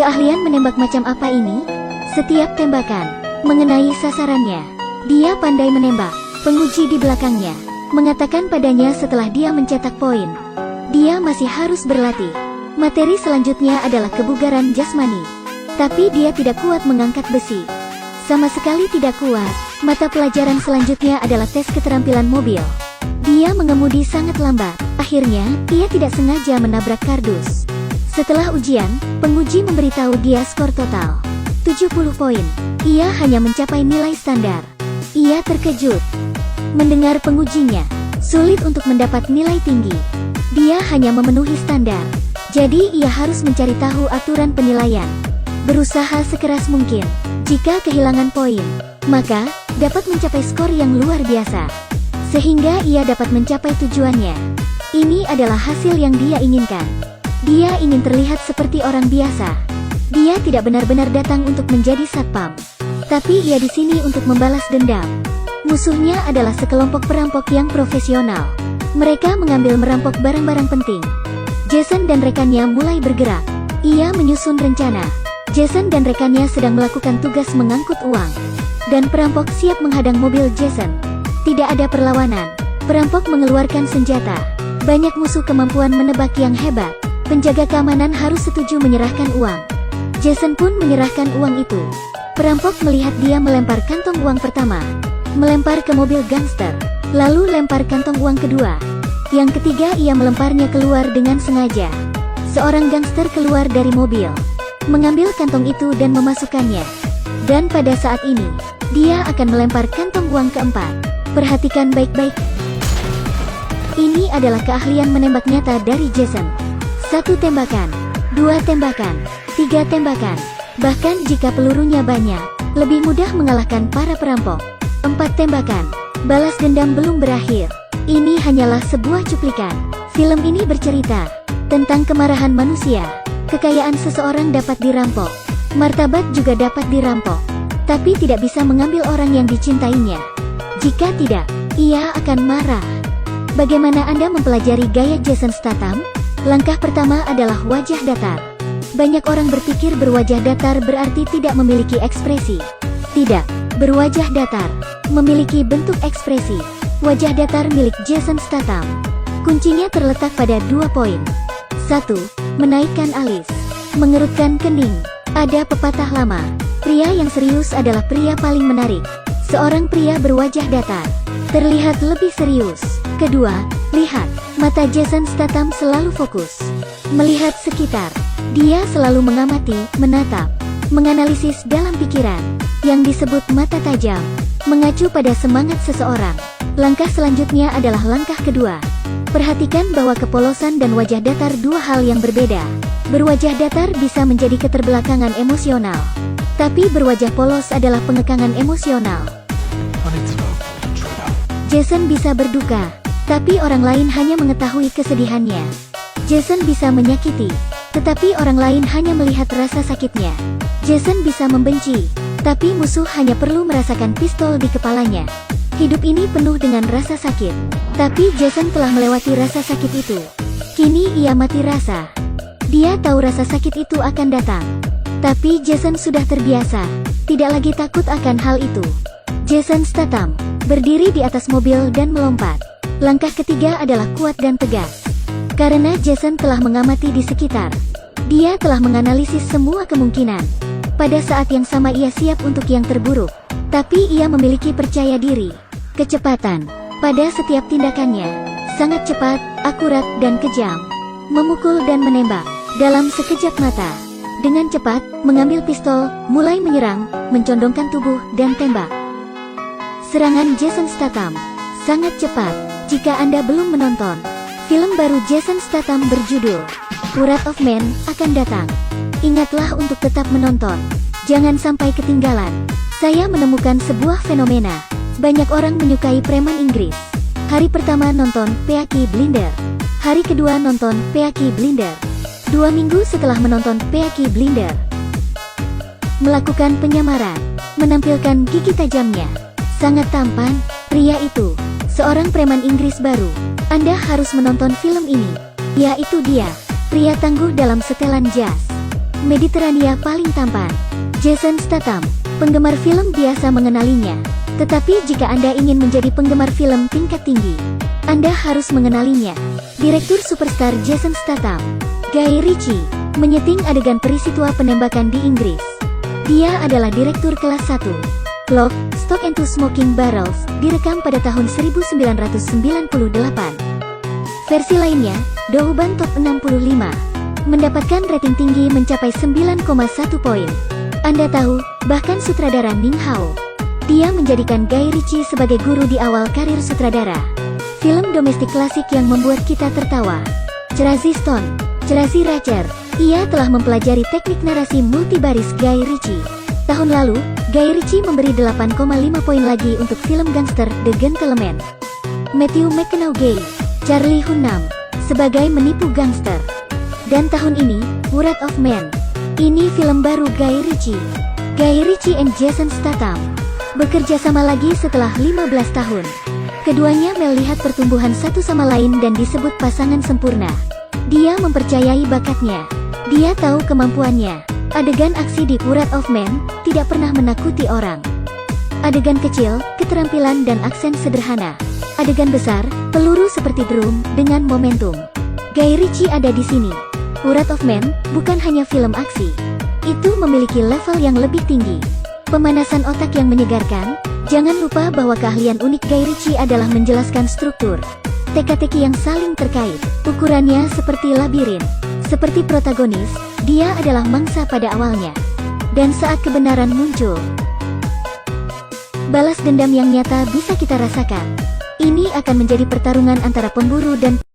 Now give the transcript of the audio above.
Keahlian menembak macam apa ini? Setiap tembakan mengenai sasarannya. Dia pandai menembak. Penguji di belakangnya mengatakan padanya setelah dia mencetak poin, dia masih harus berlatih. Materi selanjutnya adalah kebugaran jasmani. Tapi dia tidak kuat mengangkat besi. Sama sekali tidak kuat. Mata pelajaran selanjutnya adalah tes keterampilan mobil. Dia mengemudi sangat lambat. Akhirnya, ia tidak sengaja menabrak kardus. Setelah ujian, penguji memberitahu dia skor total 70 poin. Ia hanya mencapai nilai standar. Ia terkejut mendengar pengujinya sulit untuk mendapat nilai tinggi. Dia hanya memenuhi standar. Jadi ia harus mencari tahu aturan penilaian. Berusaha sekeras mungkin. Jika kehilangan poin, maka dapat mencapai skor yang luar biasa. Sehingga ia dapat mencapai tujuannya. Ini adalah hasil yang dia inginkan. Dia ingin terlihat seperti orang biasa. Dia tidak benar-benar datang untuk menjadi satpam. Tapi ia di sini untuk membalas dendam. Musuhnya adalah sekelompok perampok yang profesional. Mereka mengambil merampok barang-barang penting. Jason dan rekannya mulai bergerak. Ia menyusun rencana. Jason dan rekannya sedang melakukan tugas mengangkut uang. Dan perampok siap menghadang mobil Jason. Tidak ada perlawanan. Perampok mengeluarkan senjata. Banyak musuh kemampuan menebak yang hebat. Penjaga keamanan harus setuju menyerahkan uang. Jason pun menyerahkan uang itu. Perampok melihat dia melempar kantong uang pertama, melempar ke mobil gangster, lalu lempar kantong uang kedua. Yang ketiga ia melemparnya keluar dengan sengaja. Seorang gangster keluar dari mobil, mengambil kantong itu dan memasukkannya. Dan pada saat ini, dia akan melempar kantong uang keempat. Perhatikan baik-baik. Ini adalah keahlian menembak nyata dari Jason. 1 tembakan, 2 tembakan, 3 tembakan. Bahkan jika pelurunya banyak, lebih mudah mengalahkan para perampok. 4 tembakan. Balas dendam belum berakhir. Ini hanyalah sebuah cuplikan. Film ini bercerita tentang kemarahan manusia. Kekayaan seseorang dapat dirampok. Martabat juga dapat dirampok. Tapi tidak bisa mengambil orang yang dicintainya. Jika tidak, ia akan marah. Bagaimana Anda mempelajari gaya Jason Statham? Langkah pertama adalah wajah datar. Banyak orang berpikir berwajah datar berarti tidak memiliki ekspresi. Tidak, berwajah datar memiliki bentuk ekspresi. Wajah datar milik Jason Statham. Kuncinya terletak pada 2 poin. 1. Menaikkan alis. Mengerutkan kening. Ada pepatah lama, pria yang serius adalah pria paling menarik. Seorang pria berwajah datar terlihat lebih serius. Kedua, lihat. Mata Jason Statham selalu fokus. Melihat sekitar. Dia selalu mengamati, menatap, menganalisis dalam pikiran. Yang disebut mata tajam. Mengacu pada semangat seseorang. Langkah selanjutnya adalah langkah kedua. Perhatikan bahwa kepolosan dan wajah datar 2 hal yang berbeda. Berwajah datar bisa menjadi keterbelakangan emosional. Tapi berwajah polos adalah pengekangan emosional. Jason bisa berduka. Tapi orang lain hanya mengetahui kesedihannya. Jason bisa menyakiti, tetapi orang lain hanya melihat rasa sakitnya. Jason bisa membenci, tapi musuh hanya perlu merasakan pistol di kepalanya. Hidup ini penuh dengan rasa sakit. Tapi Jason telah melewati rasa sakit itu. Kini ia mati rasa. Dia tahu rasa sakit itu akan datang. Tapi Jason sudah terbiasa, tidak lagi takut akan hal itu. Jason Statham berdiri di atas mobil dan melompat. Langkah ketiga adalah kuat dan tegas. Karena Jason telah mengamati di sekitar. Dia telah menganalisis semua kemungkinan. Pada saat yang sama ia siap untuk yang terburuk. Tapi ia memiliki percaya diri. Kecepatan pada setiap tindakannya. Sangat cepat, akurat dan kejam. Memukul dan menembak dalam sekejap mata. Dengan cepat, mengambil pistol, mulai menyerang, mencondongkan tubuh, dan tembak. Serangan Jason Statham sangat cepat. Jika Anda belum menonton, film baru Jason Statham berjudul Wrath of Man akan datang. Ingatlah untuk tetap menonton. Jangan sampai ketinggalan. Saya menemukan sebuah fenomena. Banyak orang menyukai preman Inggris. Hari pertama nonton Peaky Blinders. Hari kedua nonton Peaky Blinders. 2 minggu setelah menonton Peaky Blinders, melakukan penyamaran, menampilkan gigi tajamnya. Sangat tampan, pria itu. Seorang preman Inggris baru. Anda harus menonton film ini. Yaitu dia, pria tangguh dalam setelan jas. Mediterania paling tampan. Jason Statham. Penggemar film biasa mengenalinya. Tetapi jika Anda ingin menjadi penggemar film tingkat tinggi, Anda harus mengenalinya. Direktur superstar Jason Statham, Guy Ritchie, menyeting adegan peristiwa penembakan di Inggris. Dia adalah direktur kelas 1. Lock, Stock and Two Smoking Barrels direkam pada tahun 1998. Versi lainnya, Douban Top 65, mendapatkan rating tinggi mencapai 9,1 poin. Anda tahu, bahkan sutradara Ning Hao, dia menjadikan Guy Ritchie sebagai guru di awal karir sutradara. Film domestik klasik yang membuat kita tertawa. Crazy Stone, Crazy Racer. Ia telah mempelajari teknik narasi multibaris Guy Ritchie. Tahun lalu, Guy Ritchie memberi 8,5 poin lagi untuk film gangster The Gentleman. Matthew McConaughey, Charlie Hunnam, sebagai menipu gangster. Dan tahun ini, Wrath of Man. Ini film baru Guy Ritchie. Guy Ritchie and Jason Statham bekerja sama lagi setelah 15 tahun. Keduanya melihat pertumbuhan satu sama lain dan disebut pasangan sempurna. Dia mempercayai bakatnya. Dia tahu kemampuannya. Adegan aksi di Wrath of Man tidak pernah menakuti orang. Adegan kecil, keterampilan dan aksen sederhana. Adegan besar, peluru seperti drum dengan momentum. Guy Ritchie ada di sini. Wrath of Man bukan hanya film aksi. Itu memiliki level yang lebih tinggi. Pemanasan otak yang menyegarkan. Jangan lupa bahwa keahlian unik Guy Ritchie adalah menjelaskan struktur. Teka-teki yang saling terkait. Ukurannya seperti labirin. Seperti protagonis, dia adalah mangsa pada awalnya. Dan saat kebenaran muncul, balas dendam yang nyata bisa kita rasakan. Ini akan menjadi pertarungan antara pemburu dan